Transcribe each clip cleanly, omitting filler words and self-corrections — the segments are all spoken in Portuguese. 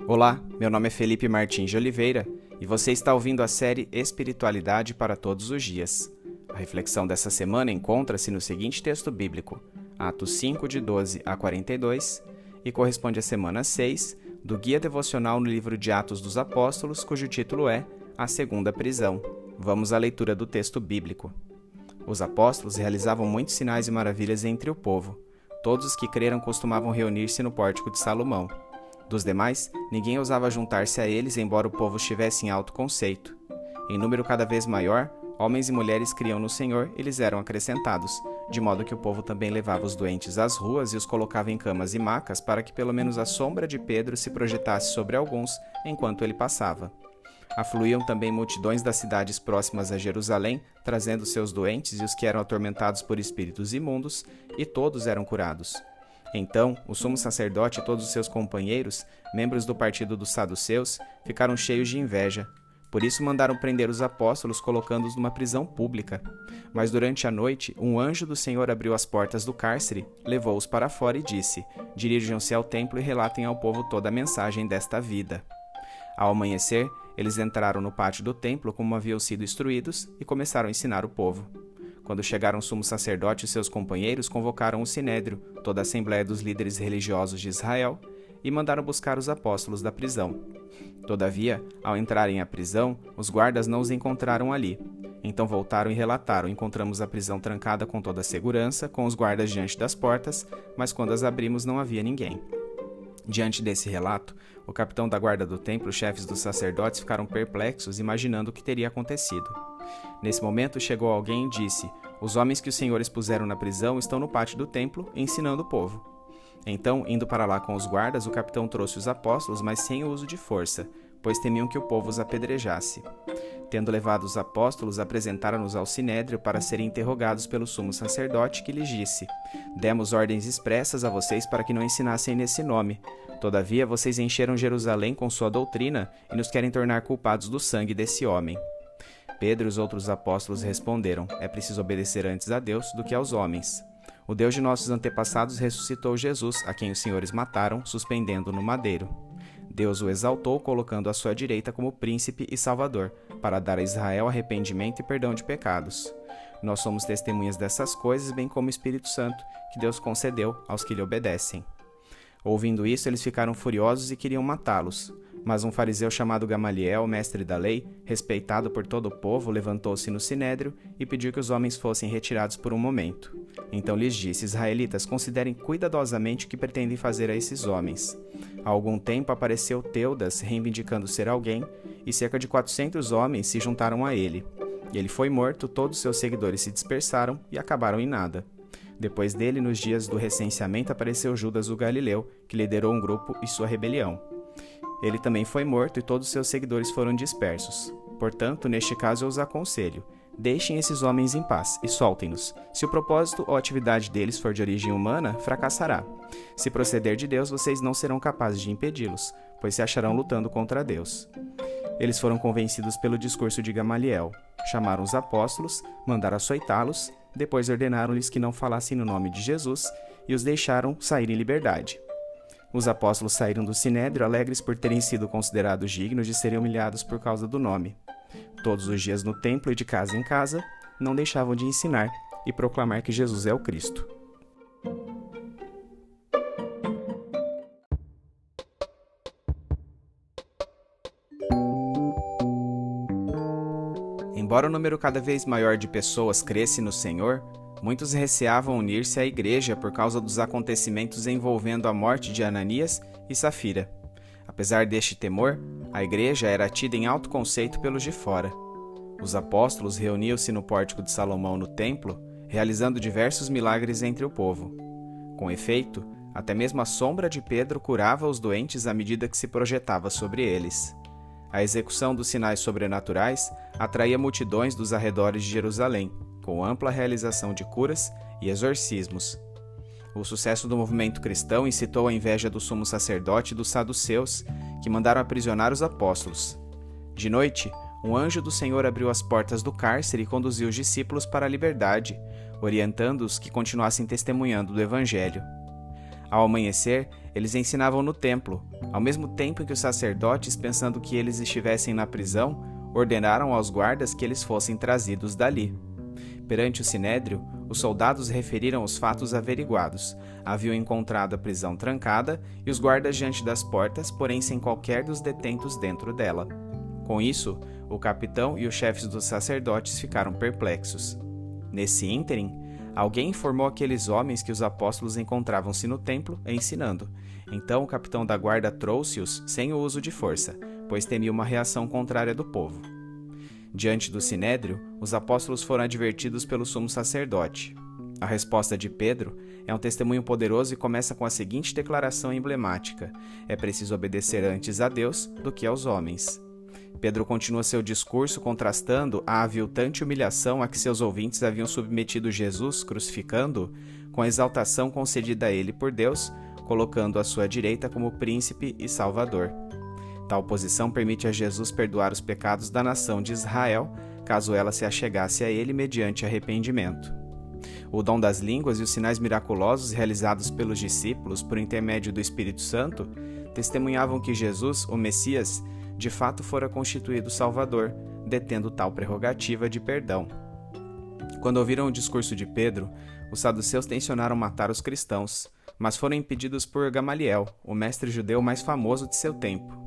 Olá, meu nome é Felipe Martins de Oliveira e você está ouvindo a série Espiritualidade para Todos os Dias. A reflexão dessa semana encontra-se no seguinte texto bíblico, Atos 5, de 12 a 42, e corresponde à semana 6 do Guia Devocional no livro de Atos dos Apóstolos, cujo título é A Segunda Prisão. Vamos à leitura do texto bíblico. Os apóstolos realizavam muitos sinais e maravilhas entre o povo. Todos os que creram costumavam reunir-se no pórtico de Salomão. Dos demais, ninguém ousava juntar-se a eles, embora o povo estivesse em alto conceito. Em número cada vez maior, homens e mulheres criam no Senhor e lhes eram acrescentados, de modo que o povo também levava os doentes às ruas e os colocava em camas e macas para que pelo menos a sombra de Pedro se projetasse sobre alguns enquanto ele passava. Afluíam também multidões das cidades próximas a Jerusalém, trazendo seus doentes e os que eram atormentados por espíritos imundos, e todos eram curados. Então, o sumo sacerdote e todos os seus companheiros, membros do partido dos saduceus, ficaram cheios de inveja. Por isso mandaram prender os apóstolos, colocando-os numa prisão pública. Mas durante a noite, um anjo do Senhor abriu as portas do cárcere, levou-os para fora e disse: "Dirijam-se ao templo e relatem ao povo toda a mensagem desta vida." Ao amanhecer, eles entraram no pátio do templo como haviam sido instruídos e começaram a ensinar o povo. Quando chegaram o sumo sacerdote e seus companheiros, convocaram o sinédrio, toda a assembleia dos líderes religiosos de Israel, e mandaram buscar os apóstolos da prisão. Todavia, ao entrarem à prisão, os guardas não os encontraram ali. Então voltaram e relataram: "Encontramos a prisão trancada com toda a segurança, com os guardas diante das portas, mas quando as abrimos não havia ninguém." Diante desse relato, o capitão da guarda do templo e os chefes dos sacerdotes ficaram perplexos, imaginando o que teria acontecido. Nesse momento chegou alguém e disse: "Os homens que o Senhor expuseram na prisão estão no pátio do templo, ensinando o povo." Então, indo para lá com os guardas, o capitão trouxe os apóstolos, mas sem o uso de força, pois temiam que o povo os apedrejasse. Tendo levado os apóstolos, apresentaram-nos ao sinédrio para serem interrogados pelo sumo sacerdote, que lhes disse: "Demos ordens expressas a vocês para que não ensinassem nesse nome. Todavia, vocês encheram Jerusalém com sua doutrina e nos querem tornar culpados do sangue desse homem." Pedro e os outros apóstolos responderam: "É preciso obedecer antes a Deus do que aos homens. O Deus de nossos antepassados ressuscitou Jesus, a quem os senhores mataram, suspendendo no madeiro. Deus o exaltou, colocando à sua direita como príncipe e salvador, para dar a Israel arrependimento e perdão de pecados. Nós somos testemunhas dessas coisas, bem como o Espírito Santo, que Deus concedeu aos que lhe obedecem." Ouvindo isso, eles ficaram furiosos e queriam matá-los. Mas um fariseu chamado Gamaliel, mestre da lei, respeitado por todo o povo, levantou-se no sinédrio e pediu que os homens fossem retirados por um momento. Então lhes disse: "Israelitas, considerem cuidadosamente o que pretendem fazer a esses homens." Há algum tempo apareceu Teudas, reivindicando ser alguém, e cerca de 400 homens se juntaram a ele. Ele foi morto, todos seus seguidores se dispersaram e acabaram em nada. Depois dele, nos dias do recenseamento, apareceu Judas o Galileu, que liderou um grupo e sua rebelião. Ele também foi morto e todos seus seguidores foram dispersos. Portanto, neste caso eu os aconselho: deixem esses homens em paz e soltem-nos. Se o propósito ou atividade deles for de origem humana, fracassará. Se proceder de Deus, vocês não serão capazes de impedi-los, pois se acharão lutando contra Deus." Eles foram convencidos pelo discurso de Gamaliel. Chamaram os apóstolos, mandaram açoitá-los, depois ordenaram-lhes que não falassem no nome de Jesus e os deixaram sair em liberdade. Os apóstolos saíram do sinédrio alegres por terem sido considerados dignos de serem humilhados por causa do nome. Todos os dias no templo e de casa em casa, não deixavam de ensinar e proclamar que Jesus é o Cristo. Embora o número cada vez maior de pessoas cresce no Senhor, muitos receavam unir-se à igreja por causa dos acontecimentos envolvendo a morte de Ananias e Safira. Apesar deste temor, a igreja era tida em alto conceito pelos de fora. Os apóstolos reuniam-se no pórtico de Salomão no templo, realizando diversos milagres entre o povo. Com efeito, até mesmo a sombra de Pedro curava os doentes à medida que se projetava sobre eles. A execução dos sinais sobrenaturais atraía multidões dos arredores de Jerusalém, com ampla realização de curas e exorcismos. O sucesso do movimento cristão incitou a inveja do sumo sacerdote e dos saduceus, que mandaram aprisionar os apóstolos. De noite, um anjo do Senhor abriu as portas do cárcere e conduziu os discípulos para a liberdade, orientando-os que continuassem testemunhando do Evangelho. Ao amanhecer, eles ensinavam no templo, ao mesmo tempo em que os sacerdotes, pensando que eles estivessem na prisão, ordenaram aos guardas que eles fossem trazidos dali. Perante o sinédrio, os soldados referiram os fatos averiguados. Haviam encontrado a prisão trancada e os guardas diante das portas, porém sem qualquer dos detentos dentro dela. Com isso, o capitão e os chefes dos sacerdotes ficaram perplexos. Nesse ínterim, alguém informou aqueles homens que os apóstolos encontravam-se no templo ensinando. Então o capitão da guarda trouxe-os sem o uso de força, pois temia uma reação contrária do povo. Diante do sinédrio, os apóstolos foram advertidos pelo sumo sacerdote. A resposta de Pedro é um testemunho poderoso e começa com a seguinte declaração emblemática: é preciso obedecer antes a Deus do que aos homens. Pedro continua seu discurso contrastando a aviltante humilhação a que seus ouvintes haviam submetido Jesus, crucificando-o, com a exaltação concedida a ele por Deus, colocando à sua direita como príncipe e salvador. Tal posição permite a Jesus perdoar os pecados da nação de Israel, caso ela se achegasse a ele mediante arrependimento. O dom das línguas e os sinais miraculosos realizados pelos discípulos por intermédio do Espírito Santo testemunhavam que Jesus, o Messias, de fato fora constituído Salvador, detendo tal prerrogativa de perdão. Quando ouviram o discurso de Pedro, os saduceus tensionaram matar os cristãos, mas foram impedidos por Gamaliel, o mestre judeu mais famoso de seu tempo.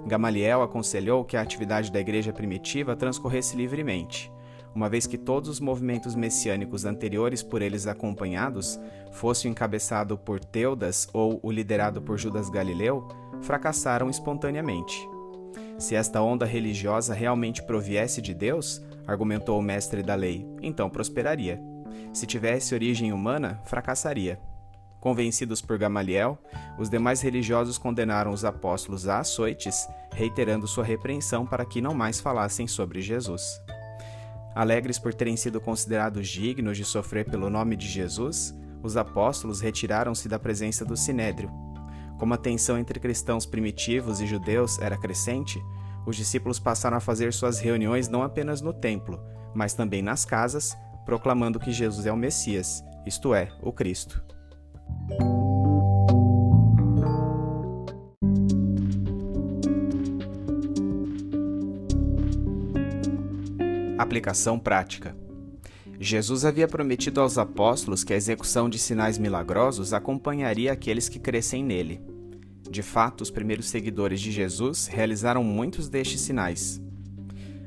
Gamaliel aconselhou que a atividade da igreja primitiva transcorresse livremente, uma vez que todos os movimentos messiânicos anteriores por eles acompanhados, fosse o encabeçado por Teudas ou o liderado por Judas Galileu, fracassaram espontaneamente. Se esta onda religiosa realmente proviesse de Deus, argumentou o mestre da lei, então prosperaria. Se tivesse origem humana, fracassaria. Convencidos por Gamaliel, os demais religiosos condenaram os apóstolos a açoites, reiterando sua repreensão para que não mais falassem sobre Jesus. Alegres por terem sido considerados dignos de sofrer pelo nome de Jesus, os apóstolos retiraram-se da presença do sinédrio. Como a tensão entre cristãos primitivos e judeus era crescente, os discípulos passaram a fazer suas reuniões não apenas no templo, mas também nas casas, proclamando que Jesus é o Messias, isto é, o Cristo. Aplicação prática. Jesus havia prometido aos apóstolos que a execução de sinais milagrosos acompanharia aqueles que crescem nele. De fato, os primeiros seguidores de Jesus realizaram muitos destes sinais.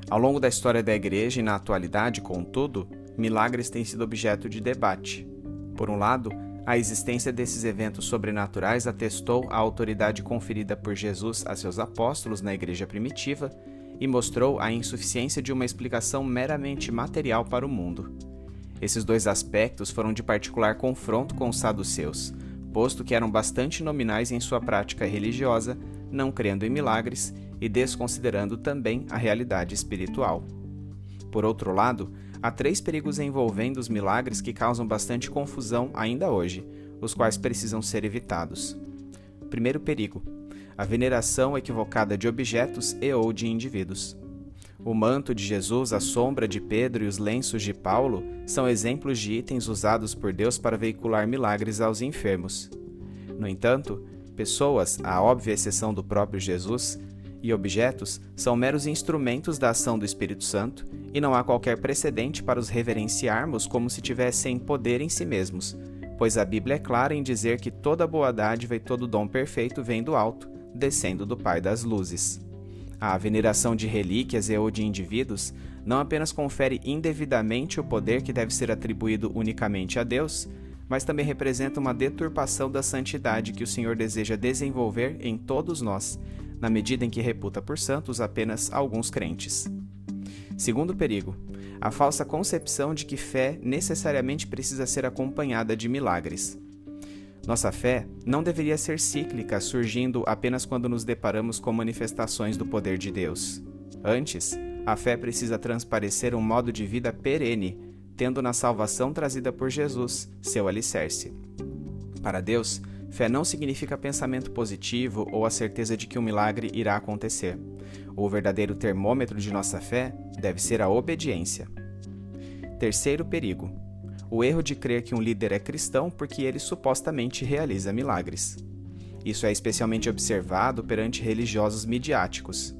Ao longo da história da Igreja e na atualidade, contudo, milagres têm sido objeto de debate. Por um lado, a existência desses eventos sobrenaturais atestou a autoridade conferida por Jesus a seus apóstolos na Igreja primitiva e mostrou a insuficiência de uma explicação meramente material para o mundo. Esses dois aspectos foram de particular confronto com os saduceus, posto que eram bastante nominais em sua prática religiosa, não crendo em milagres e desconsiderando também a realidade espiritual. Por outro lado, há 3 perigos envolvendo os milagres que causam bastante confusão ainda hoje, os quais precisam ser evitados. Primeiro perigo: a veneração equivocada de objetos e ou de indivíduos. O manto de Jesus, a sombra de Pedro e os lenços de Paulo são exemplos de itens usados por Deus para veicular milagres aos enfermos. No entanto, pessoas, à óbvia exceção do próprio Jesus, e objetos são meros instrumentos da ação do Espírito Santo e não há qualquer precedente para os reverenciarmos como se tivessem poder em si mesmos, pois a Bíblia é clara em dizer que toda boa dádiva e todo dom perfeito vem do alto, descendo do Pai das luzes. A veneração de relíquias e ou de indivíduos não apenas confere indevidamente o poder que deve ser atribuído unicamente a Deus, mas também representa uma deturpação da santidade que o Senhor deseja desenvolver em todos nós, na medida em que reputa por santos apenas alguns crentes. Segundo perigo: a falsa concepção de que fé necessariamente precisa ser acompanhada de milagres. Nossa fé não deveria ser cíclica, surgindo apenas quando nos deparamos com manifestações do poder de Deus. Antes, a fé precisa transparecer um modo de vida perene, tendo na salvação trazida por Jesus seu alicerce. Para Deus, fé não significa pensamento positivo ou a certeza de que um milagre irá acontecer. O verdadeiro termômetro de nossa fé deve ser a obediência. Terceiro perigo: o erro de crer que um líder é cristão porque ele supostamente realiza milagres. Isso é especialmente observado perante religiosos midiáticos.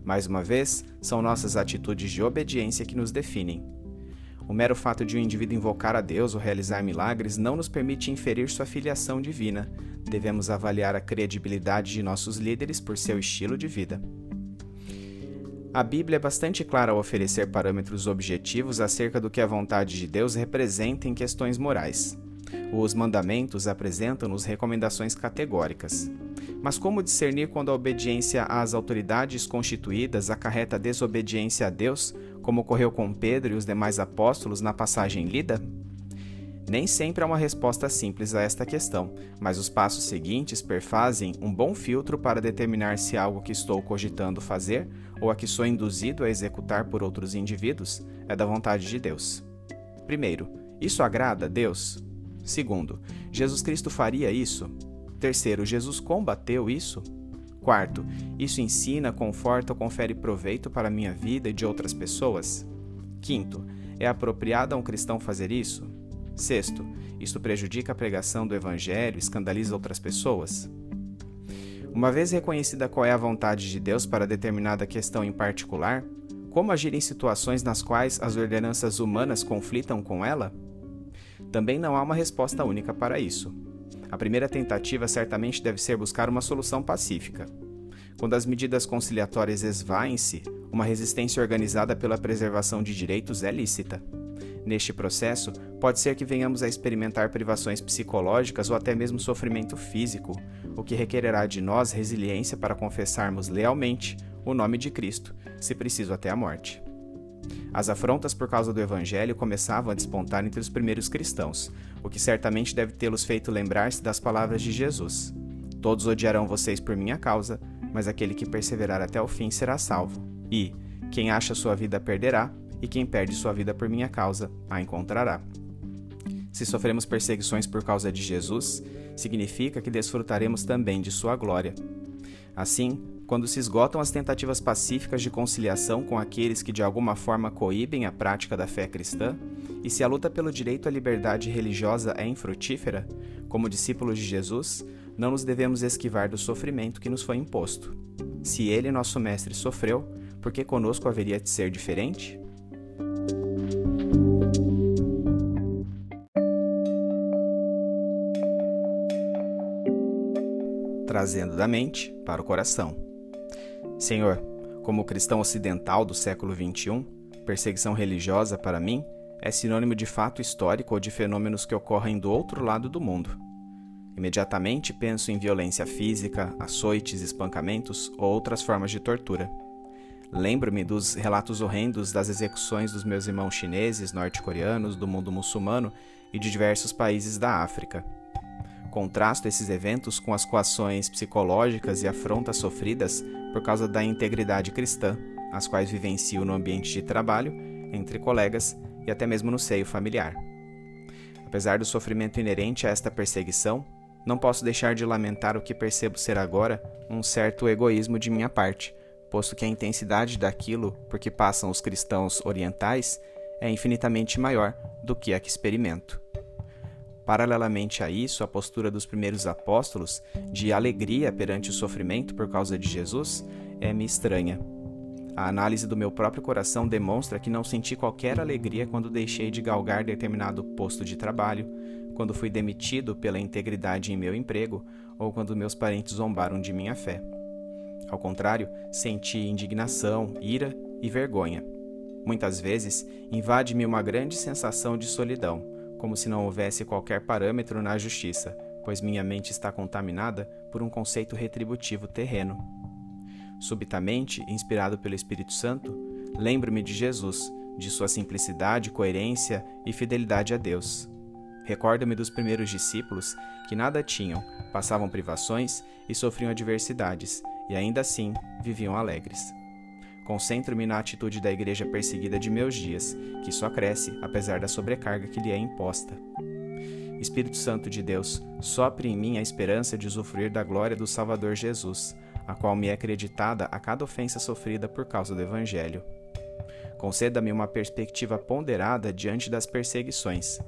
Mais uma vez, são nossas atitudes de obediência que nos definem. O mero fato de um indivíduo invocar a Deus ou realizar milagres não nos permite inferir sua filiação divina. Devemos avaliar a credibilidade de nossos líderes por seu estilo de vida. A Bíblia é bastante clara ao oferecer parâmetros objetivos acerca do que a vontade de Deus representa em questões morais. Os mandamentos apresentam-nos recomendações categóricas. Mas como discernir quando a obediência às autoridades constituídas acarreta desobediência a Deus, como ocorreu com Pedro e os demais apóstolos na passagem lida? Nem sempre há uma resposta simples a esta questão, mas os passos seguintes perfazem um bom filtro para determinar se algo que estou cogitando fazer ou a que sou induzido a executar por outros indivíduos é da vontade de Deus. Primeiro, isso agrada a Deus? Segundo, Jesus Cristo faria isso? Terceiro, Jesus combateu isso? Quarto, isso ensina, conforta ou confere proveito para a minha vida e de outras pessoas? Quinto, é apropriado a um cristão fazer isso? Sexto, isto prejudica a pregação do Evangelho e escandaliza outras pessoas? Uma vez reconhecida qual é a vontade de Deus para determinada questão em particular, como agir em situações nas quais as ordenanças humanas conflitam com ela? Também não há uma resposta única para isso. A primeira tentativa certamente deve ser buscar uma solução pacífica. Quando as medidas conciliatórias esvaem-se, uma resistência organizada pela preservação de direitos é lícita. Neste processo, pode ser que venhamos a experimentar privações psicológicas ou até mesmo sofrimento físico, o que requererá de nós resiliência para confessarmos lealmente o nome de Cristo, se preciso até a morte. As afrontas por causa do Evangelho começavam a despontar entre os primeiros cristãos, o que certamente deve tê-los feito lembrar-se das palavras de Jesus: "Todos odiarão vocês por minha causa, mas aquele que perseverar até o fim será salvo. E quem acha sua vida perderá, e quem perde sua vida por minha causa a encontrará." Se sofremos perseguições por causa de Jesus, significa que desfrutaremos também de sua glória. Assim, quando se esgotam as tentativas pacíficas de conciliação com aqueles que de alguma forma coíbem a prática da fé cristã, e se a luta pelo direito à liberdade religiosa é infrutífera, como discípulos de Jesus, não nos devemos esquivar do sofrimento que nos foi imposto. Se ele, nosso mestre, sofreu, por que conosco haveria de ser diferente? Trazendo da mente para o coração. Senhor, como cristão ocidental do século XXI, perseguição religiosa, para mim, é sinônimo de fato histórico ou de fenômenos que ocorrem do outro lado do mundo. Imediatamente penso em violência física, açoites, espancamentos ou outras formas de tortura. Lembro-me dos relatos horrendos das execuções dos meus irmãos chineses, norte-coreanos, do mundo muçulmano e de diversos países da África. Contrasto esses eventos com as coações psicológicas e afrontas sofridas por causa da integridade cristã, as quais vivencio no ambiente de trabalho, entre colegas e até mesmo no seio familiar. Apesar do sofrimento inerente a esta perseguição, não posso deixar de lamentar o que percebo ser agora um certo egoísmo de minha parte, posto que a intensidade daquilo por que passam os cristãos orientais é infinitamente maior do que a que experimento. Paralelamente a isso, a postura dos primeiros apóstolos, de alegria perante o sofrimento por causa de Jesus, é-me estranha. A análise do meu próprio coração demonstra que não senti qualquer alegria quando deixei de galgar determinado posto de trabalho, quando fui demitido pela integridade em meu emprego ou quando meus parentes zombaram de minha fé. Ao contrário, senti indignação, ira e vergonha. Muitas vezes, invade-me uma grande sensação de solidão, como se não houvesse qualquer parâmetro na justiça, pois minha mente está contaminada por um conceito retributivo terreno. Subitamente, inspirado pelo Espírito Santo, lembro-me de Jesus, de sua simplicidade, coerência e fidelidade a Deus. Recordo-me dos primeiros discípulos que nada tinham, passavam privações e sofriam adversidades, e ainda assim viviam alegres. Concentro-me na atitude da igreja perseguida de meus dias, que só cresce apesar da sobrecarga que lhe é imposta. Espírito Santo de Deus, sopre em mim a esperança de usufruir da glória do Salvador Jesus, a qual me é acreditada a cada ofensa sofrida por causa do Evangelho. Conceda-me uma perspectiva ponderada diante das perseguições,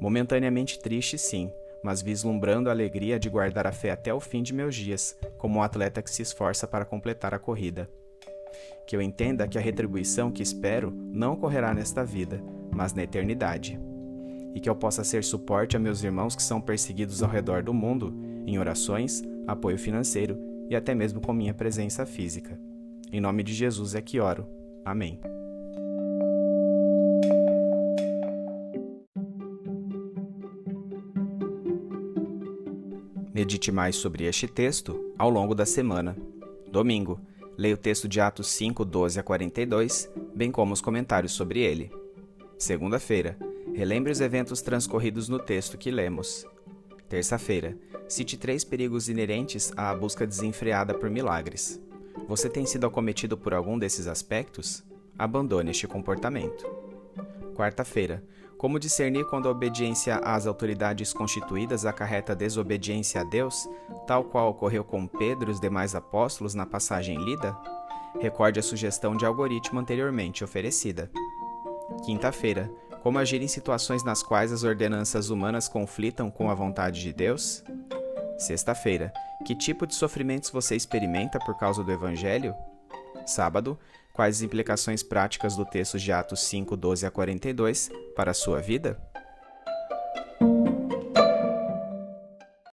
Momentaneamente triste, sim, mas vislumbrando a alegria de guardar a fé até o fim de meus dias, como um atleta que se esforça para completar a corrida. Que eu entenda que a retribuição que espero não ocorrerá nesta vida, mas na eternidade. E que eu possa ser suporte a meus irmãos que são perseguidos ao redor do mundo, em orações, apoio financeiro e até mesmo com minha presença física. Em nome de Jesus é que oro. Amém. Medite mais sobre este texto ao longo da semana. Domingo, leia o texto de Atos 5, 12 a 42, bem como os comentários sobre ele. Segunda-feira, relembre os eventos transcorridos no texto que lemos. Terça-feira, cite 3 perigos inerentes à busca desenfreada por milagres. Você tem sido acometido por algum desses aspectos? Abandone este comportamento. Quarta-feira, como discernir quando a obediência às autoridades constituídas acarreta desobediência a Deus, tal qual ocorreu com Pedro e os demais apóstolos na passagem lida? Recorde a sugestão de algoritmo anteriormente oferecida. Quinta-feira, como agir em situações nas quais as ordenanças humanas conflitam com a vontade de Deus? Sexta-feira, que tipo de sofrimentos você experimenta por causa do Evangelho? Sábado, quais as implicações práticas do texto de Atos 5, 12 a 42 para a sua vida?